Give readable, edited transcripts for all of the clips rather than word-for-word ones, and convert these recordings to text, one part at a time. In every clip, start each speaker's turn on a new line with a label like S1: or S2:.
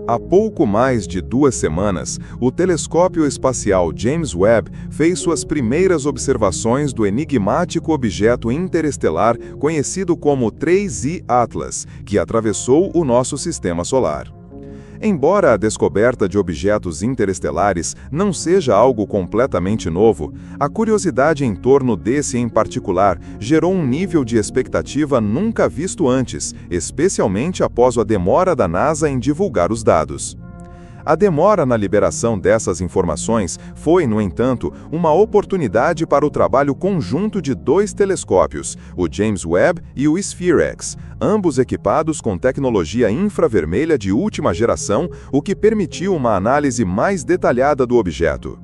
S1: Há pouco mais de 2 semanas, o telescópio espacial James Webb fez suas primeiras observações do enigmático objeto interestelar conhecido como 3I Atlas, que atravessou o nosso sistema solar. Embora a descoberta de objetos interestelares não seja algo completamente novo, a curiosidade em torno desse em particular gerou um nível de expectativa nunca visto antes, especialmente após a demora da NASA em divulgar os dados. A demora na liberação dessas informações foi, no entanto, uma oportunidade para o trabalho conjunto de 2 telescópios, o James Webb e o SphereX, ambos equipados com tecnologia infravermelha de última geração, o que permitiu uma análise mais detalhada do objeto.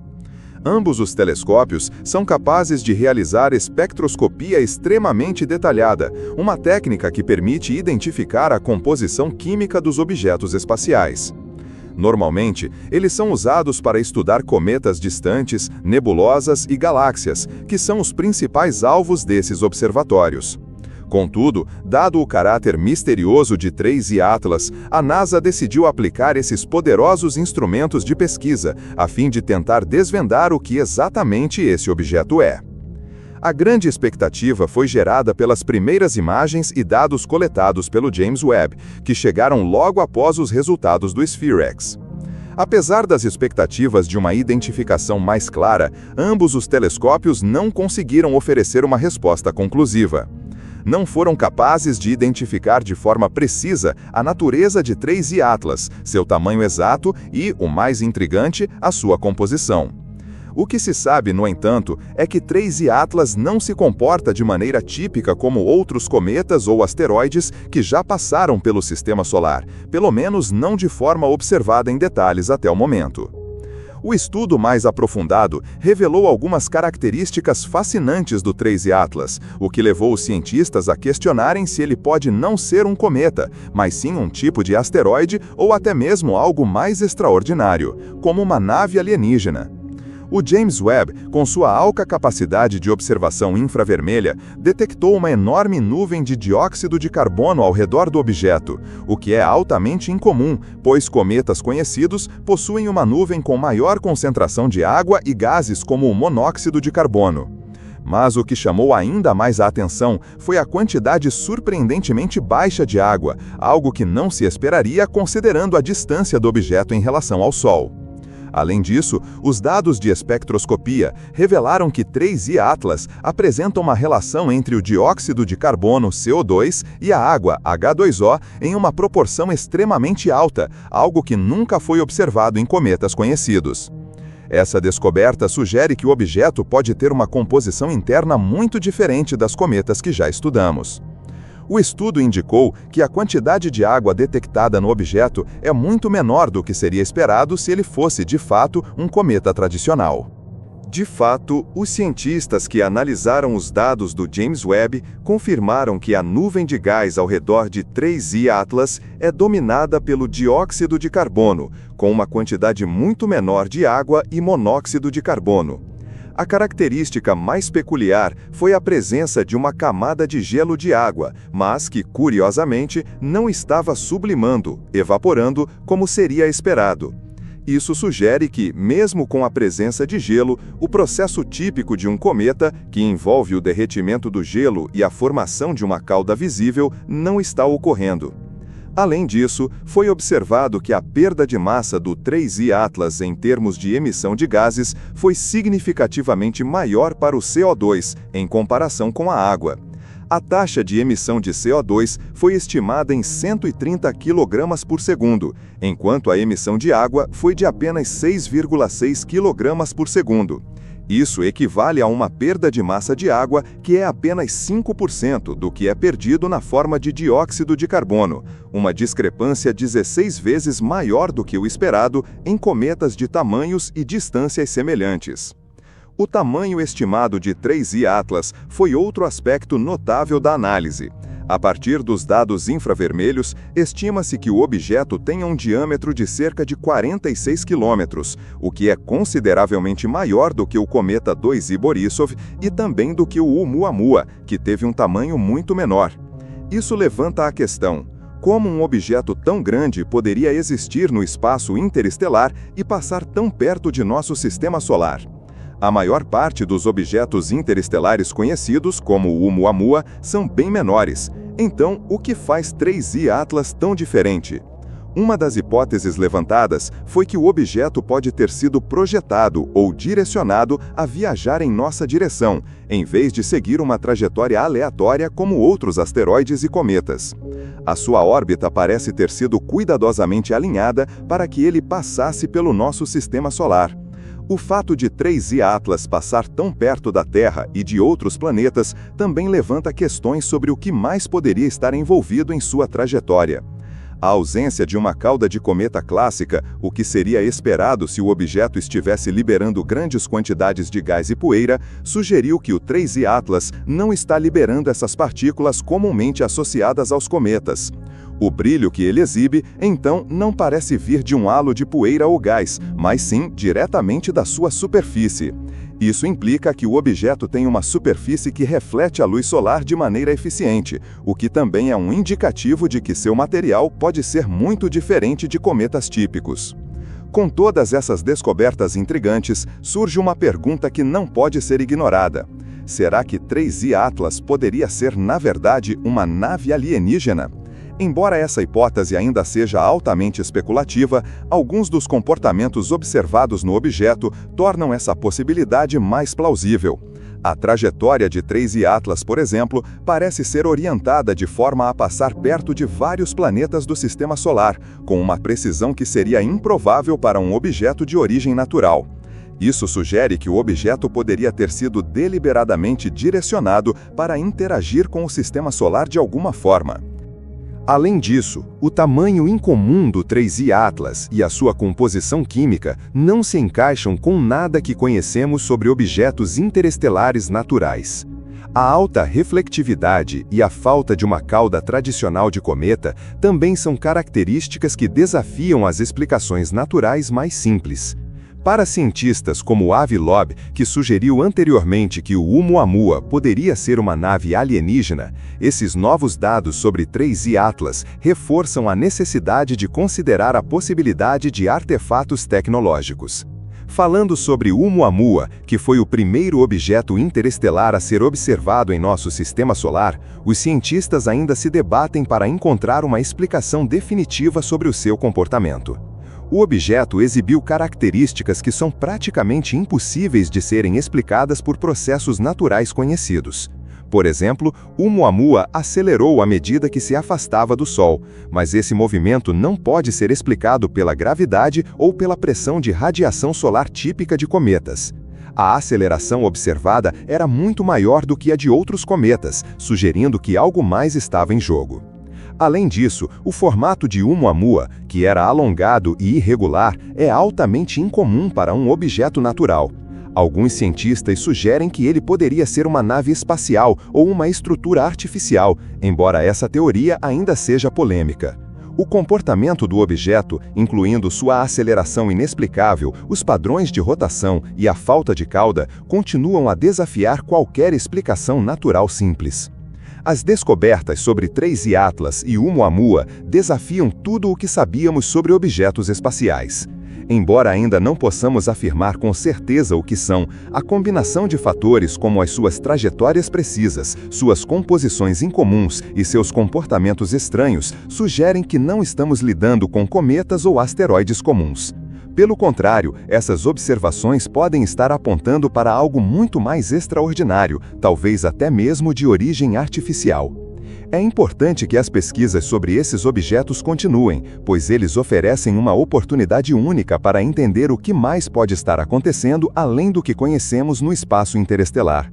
S1: Ambos os telescópios são capazes de realizar espectroscopia extremamente detalhada, uma técnica que permite identificar a composição química dos objetos espaciais. Normalmente, eles são usados para estudar cometas distantes, nebulosas e galáxias, que são os principais alvos desses observatórios. Contudo, dado o caráter misterioso de 3I Atlas, a NASA decidiu aplicar esses poderosos instrumentos de pesquisa, a fim de tentar desvendar o que exatamente esse objeto é. A grande expectativa foi gerada pelas primeiras imagens e dados coletados pelo James Webb, que chegaram logo após os resultados do SphereX. Apesar das expectativas de uma identificação mais clara, ambos os telescópios não conseguiram oferecer uma resposta conclusiva. Não foram capazes de identificar de forma precisa a natureza de 3I Atlas, seu tamanho exato e, o mais intrigante, a sua composição. O que se sabe, no entanto, é que 3I Atlas não se comporta de maneira típica como outros cometas ou asteroides que já passaram pelo sistema solar, pelo menos não de forma observada em detalhes até o momento. O estudo mais aprofundado revelou algumas características fascinantes do 3I Atlas, o que levou os cientistas a questionarem se ele pode não ser um cometa, mas sim um tipo de asteroide ou até mesmo algo mais extraordinário, como uma nave alienígena. O James Webb, com sua alta capacidade de observação infravermelha, detectou uma enorme nuvem de dióxido de carbono ao redor do objeto, o que é altamente incomum, pois cometas conhecidos possuem uma nuvem com maior concentração de água e gases como o monóxido de carbono. Mas o que chamou ainda mais a atenção foi a quantidade surpreendentemente baixa de água, algo que não se esperaria considerando a distância do objeto em relação ao Sol. Além disso, os dados de espectroscopia revelaram que 3I Atlas apresentam uma relação entre o dióxido de carbono CO2 e a água H2O em uma proporção extremamente alta, algo que nunca foi observado em cometas conhecidos. Essa descoberta sugere que o objeto pode ter uma composição interna muito diferente das cometas que já estudamos. O estudo indicou que a quantidade de água detectada no objeto é muito menor do que seria esperado se ele fosse, de fato, um cometa tradicional. De fato, os cientistas que analisaram os dados do James Webb confirmaram que a nuvem de gás ao redor de 3I Atlas é dominada pelo dióxido de carbono, com uma quantidade muito menor de água e monóxido de carbono. A característica mais peculiar foi a presença de uma camada de gelo de água, mas que, curiosamente, não estava sublimando, evaporando, como seria esperado. Isso sugere que, mesmo com a presença de gelo, o processo típico de um cometa, que envolve o derretimento do gelo e a formação de uma cauda visível, não está ocorrendo. Além disso, foi observado que a perda de massa do 3I Atlas em termos de emissão de gases foi significativamente maior para o CO2 em comparação com a água. A taxa de emissão de CO2 foi estimada em 130 kg por segundo, enquanto a emissão de água foi de apenas 6,6 kg por segundo. Isso equivale a uma perda de massa de água que é apenas 5% do que é perdido na forma de dióxido de carbono, uma discrepância 16 vezes maior do que o esperado em cometas de tamanhos e distâncias semelhantes. O tamanho estimado de 3I Atlas foi outro aspecto notável da análise. A partir dos dados infravermelhos, estima-se que o objeto tenha um diâmetro de cerca de 46 quilômetros, o que é consideravelmente maior do que o cometa 2I Borisov e também do que o Oumuamua, que teve um tamanho muito menor. Isso levanta a questão: Como um objeto tão grande poderia existir no espaço interestelar e passar tão perto de nosso sistema solar? A maior parte dos objetos interestelares conhecidos, como o Oumuamua, são bem menores. Então, o que faz 3I Atlas tão diferente? Uma das hipóteses levantadas foi que o objeto pode ter sido projetado ou direcionado a viajar em nossa direção, em vez de seguir uma trajetória aleatória como outros asteroides e cometas. A sua órbita parece ter sido cuidadosamente alinhada para que ele passasse pelo nosso sistema solar. O fato de 3I Atlas passar tão perto da Terra e de outros planetas também levanta questões sobre o que mais poderia estar envolvido em sua trajetória. A ausência de uma cauda de cometa clássica, o que seria esperado se o objeto estivesse liberando grandes quantidades de gás e poeira, sugeriu que o 3I Atlas não está liberando essas partículas comumente associadas aos cometas. O brilho que ele exibe, então, não parece vir de um halo de poeira ou gás, mas sim diretamente da sua superfície. Isso implica que o objeto tem uma superfície que reflete a luz solar de maneira eficiente, o que também é um indicativo de que seu material pode ser muito diferente de cometas típicos. Com todas essas descobertas intrigantes, surge uma pergunta que não pode ser ignorada. Será que 3I Atlas poderia ser, na verdade, uma nave alienígena? Embora essa hipótese ainda seja altamente especulativa, alguns dos comportamentos observados no objeto tornam essa possibilidade mais plausível. A trajetória de 3I Atlas, por exemplo, parece ser orientada de forma a passar perto de vários planetas do Sistema Solar, com uma precisão que seria improvável para um objeto de origem natural. Isso sugere que o objeto poderia ter sido deliberadamente direcionado para interagir com o Sistema Solar de alguma forma. Além disso, o tamanho incomum do 3I Atlas e a sua composição química não se encaixam com nada que conhecemos sobre objetos interestelares naturais. A alta reflectividade e a falta de uma cauda tradicional de cometa também são características que desafiam as explicações naturais mais simples. Para cientistas como Avi Loeb, que sugeriu anteriormente que o Oumuamua poderia ser uma nave alienígena, esses novos dados sobre 3I Atlas reforçam a necessidade de considerar a possibilidade de artefatos tecnológicos. Falando sobre o Oumuamua, que foi o primeiro objeto interestelar a ser observado em nosso sistema solar, os cientistas ainda se debatem para encontrar uma explicação definitiva sobre o seu comportamento. O objeto exibiu características que são praticamente impossíveis de serem explicadas por processos naturais conhecidos. Por exemplo, o Oumuamua acelerou à medida que se afastava do Sol, mas esse movimento não pode ser explicado pela gravidade ou pela pressão de radiação solar típica de cometas. A aceleração observada era muito maior do que a de outros cometas, sugerindo que algo mais estava em jogo. Além disso, o formato de Oumuamua, que era alongado e irregular, é altamente incomum para um objeto natural. Alguns cientistas sugerem que ele poderia ser uma nave espacial ou uma estrutura artificial, embora essa teoria ainda seja polêmica. O comportamento do objeto, incluindo sua aceleração inexplicável, os padrões de rotação e a falta de cauda, continuam a desafiar qualquer explicação natural simples. As descobertas sobre 3I Atlas e Oumuamua desafiam tudo o que sabíamos sobre objetos espaciais. Embora ainda não possamos afirmar com certeza o que são, a combinação de fatores como as suas trajetórias precisas, suas composições incomuns e seus comportamentos estranhos sugerem que não estamos lidando com cometas ou asteroides comuns. Pelo contrário, essas observações podem estar apontando para algo muito mais extraordinário, talvez até mesmo de origem artificial. É importante que as pesquisas sobre esses objetos continuem, pois eles oferecem uma oportunidade única para entender o que mais pode estar acontecendo além do que conhecemos no espaço interestelar.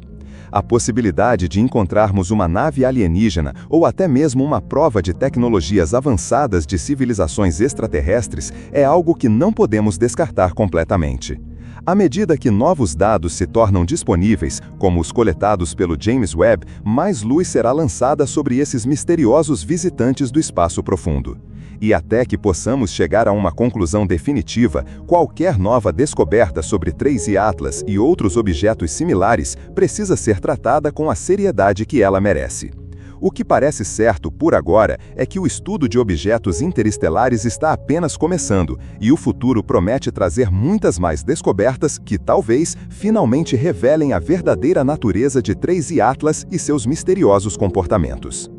S1: A possibilidade de encontrarmos uma nave alienígena ou até mesmo uma prova de tecnologias avançadas de civilizações extraterrestres é algo que não podemos descartar completamente. À medida que novos dados se tornam disponíveis, como os coletados pelo James Webb, mais luz será lançada sobre esses misteriosos visitantes do espaço profundo. E até que possamos chegar a uma conclusão definitiva, qualquer nova descoberta sobre 3I Atlas e outros objetos similares precisa ser tratada com a seriedade que ela merece. O que parece certo por agora é que o estudo de objetos interestelares está apenas começando, e o futuro promete trazer muitas mais descobertas que talvez finalmente revelem a verdadeira natureza de 3i Atlas e seus misteriosos comportamentos.